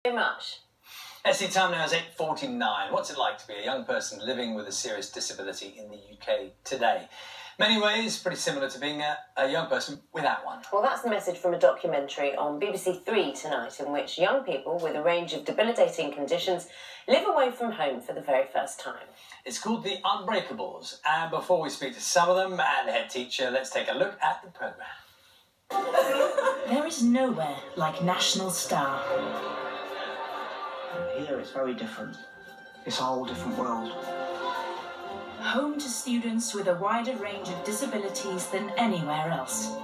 Very much. SE time now is 8:49. What's it like to be a young person living with a serious disability in the UK today? Many ways pretty similar to being a young person without one. Well, that's the message from a documentary on BBC Three tonight, in which young people with a range of debilitating conditions live away from home for the very first time. It's called The Unbreakables, and before we speak to some of them and the head teacher, let's take a look at the programme. There is nowhere like National Star. Here it's very different. It's a whole different world. Home to students with a wider range of disabilities than anywhere else.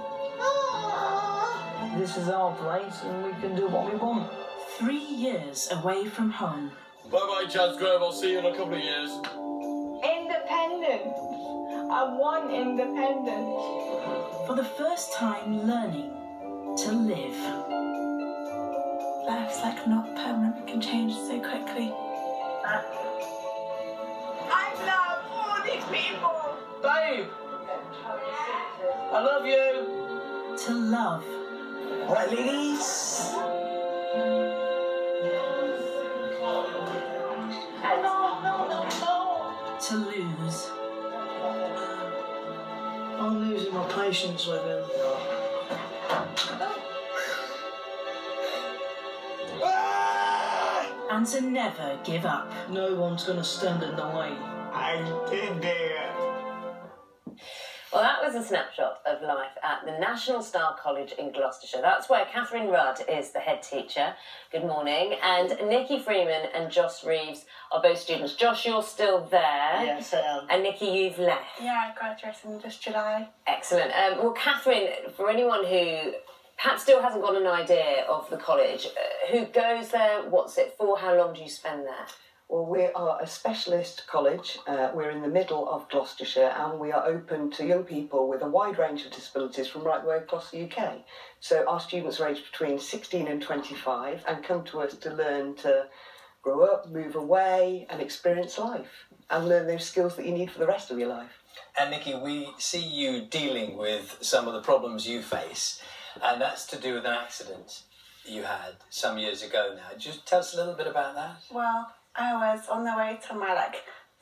This is our place and we can do what we want. 3 years away from home. Bye-bye, Chad's Grove. I'll see you in a couple of years. Independence. I want independence. For the first time learning to live. Life's like not permanent, it can change so quickly. I love all these people. Babe! I love you! To love. All right, ladies. To lose. I'm losing my patience with him. And to never give up. No one's going to stand in the way. I did it. Well, that was a snapshot of life at the National Star College in Gloucestershire. That's where Catherine Rudd is the head teacher. Good morning. And Nikki Freeman and Josh Reeves are both students. Josh, you're still there. Yes, I am. And Nikki, you've left. Yeah, I graduated in just July. Excellent. Well, Catherine, for anyone who perhaps still hasn't got an idea of the college, who goes there, what's it for, how long do you spend there? Well, we are a specialist college. We're in the middle of Gloucestershire and we are open to young people with a wide range of disabilities from right the way across the UK. So our students are aged between 16 and 25 and come to us to learn to grow up, move away and experience life and learn those skills that you need for the rest of your life. And Nikki, we see you dealing with some of the problems you face, and that's to do with an accident you had some years ago now. Just tell us a little bit about that. Well, I was on the way to my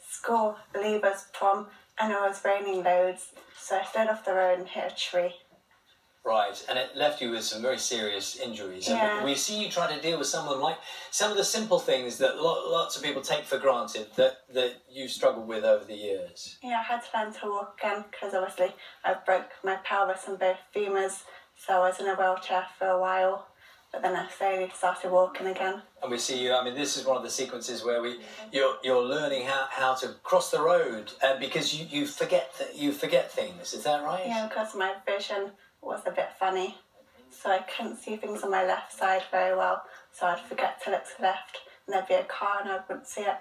school leavers prom and it was raining loads, so I slid off the road and hit a tree. Right, and it left you with some very serious injuries. Yeah. And we see you try to deal with some of them, like some of the simple things that lots of people take for granted that you struggled with over the years. Yeah, I had to learn to walk again because obviously I broke my pelvis and both femurs, so I was in a wheelchair for a while. But then I slowly started walking again. And we see you, I mean, this is one of the sequences where you're learning how to cross the road because you forget things, is that right? Yeah, because my vision was a bit funny. So I couldn't see things on my left side very well. So I'd forget to look to the left and there'd be a car and I wouldn't see it.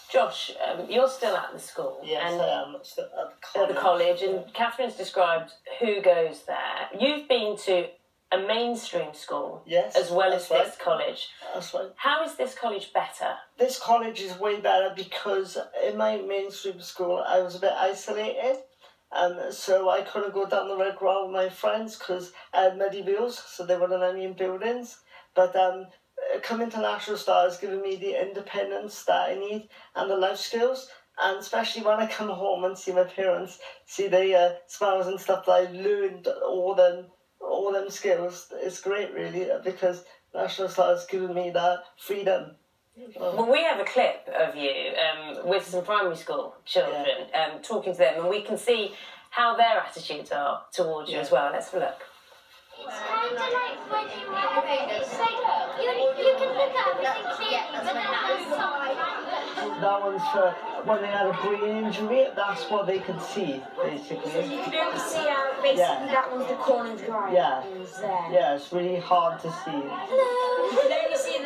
Josh, you're still at the school. Yes, and I am. Still at the college, and Catherine's described who goes there. You've been to a mainstream school, yes, as well as right. this college. That's right. How is this college better? This college is way better because in my mainstream school I was a bit isolated, and so I couldn't go down the red ground with my friends because I had muddy wheels, so they weren't any in buildings. But coming to National Star has given me the independence that I need and the life skills. And especially when I come home and see my parents, see the smiles and stuff that I learned, all them skills, it's great really because National Star has given me that freedom. Well, we have a clip of you with some primary school children talking to them, and we can see how their attitudes are towards you as well. Let's have a look. It's kind of like when you were it's like you can look at everything clearly, but then outside. That one's for when they had a brain injury, that's what they could see, basically. So you can only see how basically that one's the corner dry. Yeah. There. Yeah, it's really hard to see. Hello. You can only see you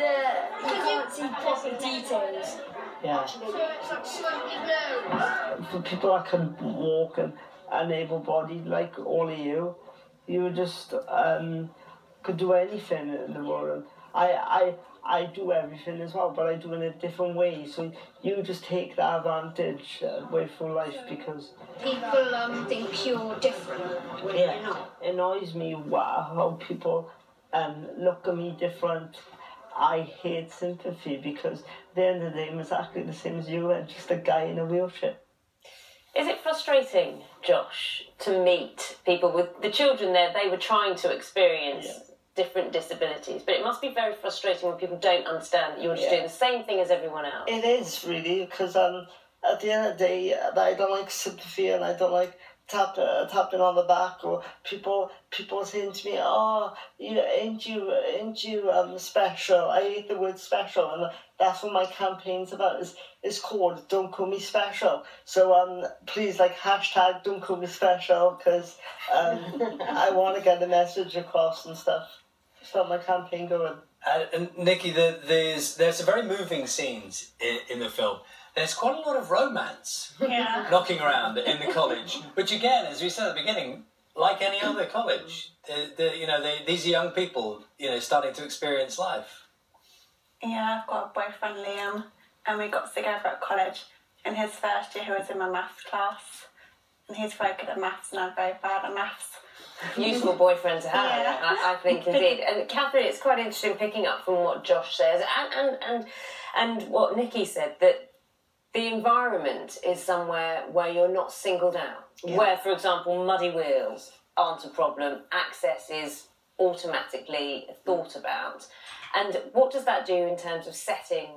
can't see proper details. Yeah. So it's like slightly blurry. For people that can walk and able-bodied like all of you, you just could do anything in the world. I do everything as well, but I do it in a different way. So you just take that advantage away from life because people think you're different when you're not. It annoys me how people look at me different. I hate sympathy because at the end of the day, I'm exactly the same as you. I'm just a guy in a wheelchair. Is it frustrating, Josh, to meet people with the children there? They were trying to experience different disabilities, but it must be very frustrating when people don't understand that you're just doing the same thing as everyone else. It is really, because at the end of the day, I don't like sympathy and I don't like tapping on the back or people saying to me, "Oh, ain't you special?" I hate the word special, and that's what my campaign's about. It's called "Don't Call Me Special." So please, like, hashtag "Don't Call Me Special," because I want to get the message across and stuff. Start my campaign going. And Nikki, there's some very moving scenes in the film. There's quite a lot of romance knocking around in the college, which again, as we said at the beginning, like any other college, these are young people, starting to experience life. Yeah, I've got a boyfriend, Liam, and we got together at college. In his first year, he was in my maths class, and he's very good at maths, and I'm very bad at maths. Useful boyfriend to have, I think, indeed. And Catherine, it's quite interesting picking up from what Josh says and what Nikki said, that the environment is somewhere where you're not singled out, where, for example, muddy wheels aren't a problem, access is automatically thought about. And what does that do in terms of setting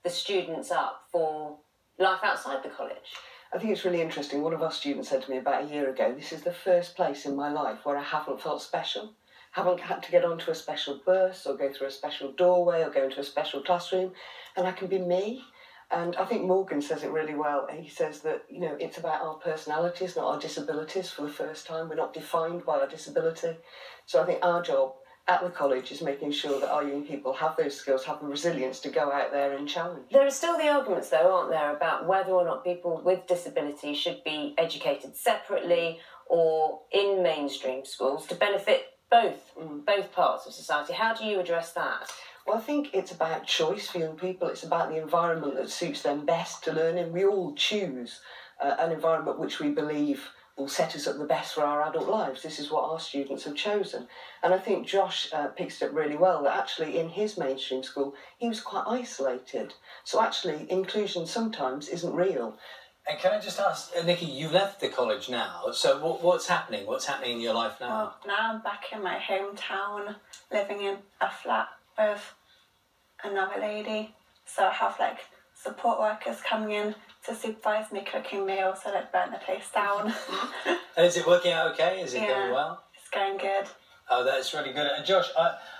the students up for life outside the college? I think it's really interesting. One of our students said to me about a year ago, this is the first place in my life where I haven't felt special. Haven't had to get onto a special bus or go through a special doorway or go into a special classroom, and I can be me. And I think Morgan says it really well. He says that, it's about our personalities, not our disabilities for the first time. We're not defined by our disability. So I think our job at the college is making sure that our young people have those skills, have the resilience to go out there and challenge. There are still the arguments, though, aren't there, about whether or not people with disabilities should be educated separately or in mainstream schools to benefit both parts of society. How do you address that? Well, I think it's about choice for young people. It's about the environment that suits them best to learn in. We all choose an environment which we believe will set us up the best for our adult lives. This is what our students have chosen. And I think Josh picks it up really well, that actually in his mainstream school, he was quite isolated. So actually, inclusion sometimes isn't real. And can I just ask, Nikki, you left the college now, so what's happening? What's happening in your life now? Well, now I'm back in my hometown, living in a flat with another lady. So I have, support workers coming in to supervise me cooking meals so I don't burn the place down. And is it working out okay? Is it going well? It's going good. Oh, that's really good. And Josh,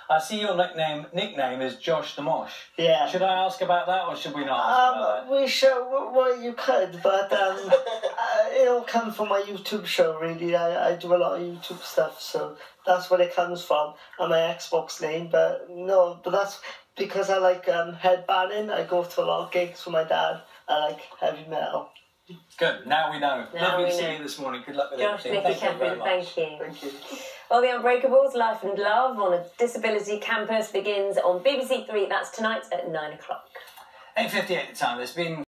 I see your nickname is Josh the Mosh. Yeah. Should I ask about that, or should we not ask about that? We should. Well, you could, but it'll come from my YouTube show. Really, I do a lot of YouTube stuff, so that's where it comes from. And my Xbox name, but that's because I like headbanging. I go to a lot of gigs with my dad. I like heavy metal. Good. Now we know. Lovely to see you this morning. Good luck with everything. Nikki, Catherine, thank you. Thank you. Well, The Unbreakables, Life and Love on a Disability Campus begins on BBC 3. That's tonight at 9 o'clock. 8:58 the time. There's been